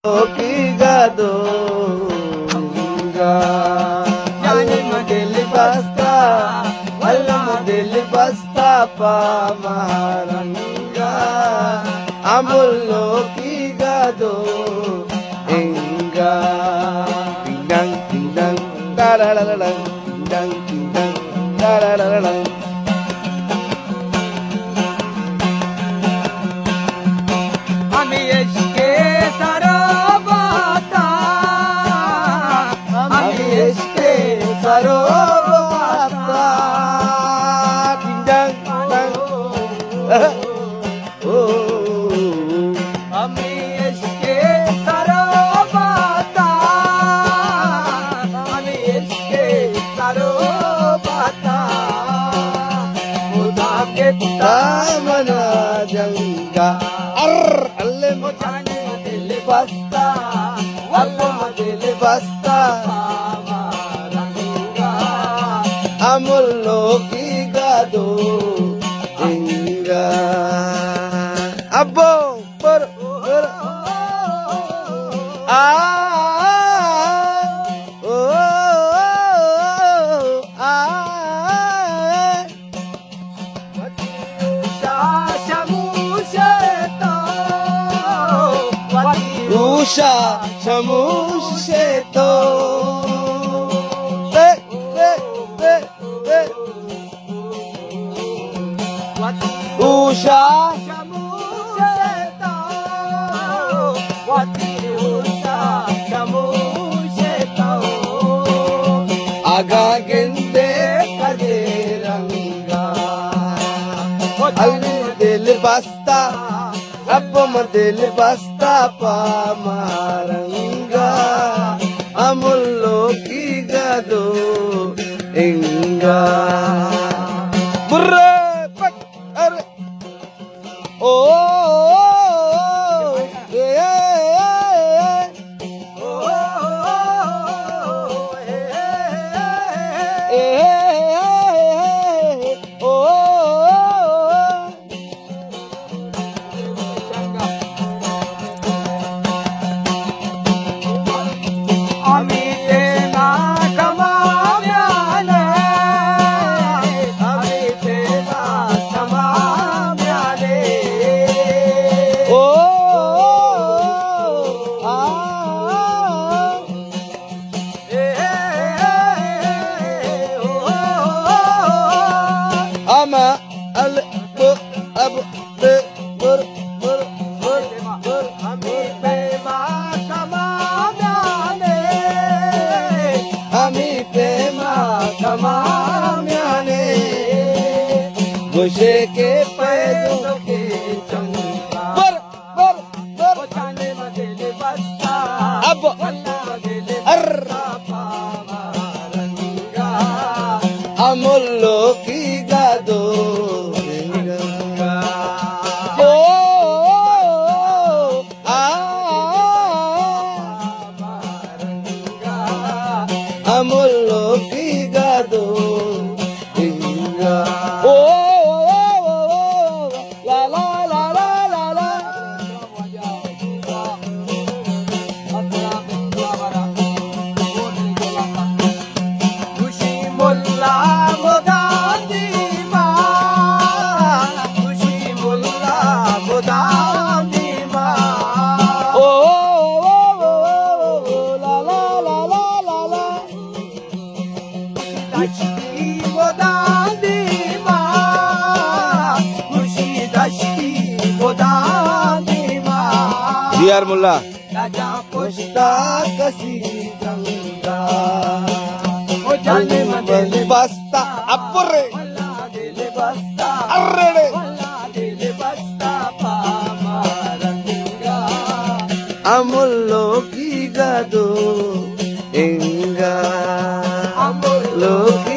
Okigado Yani modeli basta Wala modeli basta Pamaranga Amulo kigado Enga Tindang tindang Daralalang Tindang tindang Daralalang Ami eşke sarabata Ami eşke sarabata Tindang tindang Ami eşke sarabata Ami eşke sarabata Udah kita mana jangka Alle mojane dile basta Alle dile basta Pamaranga Amullo kigado Inga Abbo por Usha shamush sheto Usha shamush sheto Wati usha shamush sheto Aga gente kaderanga Al dil basta Appo madil basta pamaranga Amullo kigado enga Burre pak are Oh yeah Goshe ke पैदों के चंगा बर जाने मदले बस्ता अब मदले पामारंगा अमुल्लो की गादो ओ पामारंगा अमुल्लो की गादो Biar Mullah Raja Pusta kasih gangga Oh jane madele basta Appure Dele basta Arrede Dele basta Pamaranga Amullo ki gado Enga Amullo ki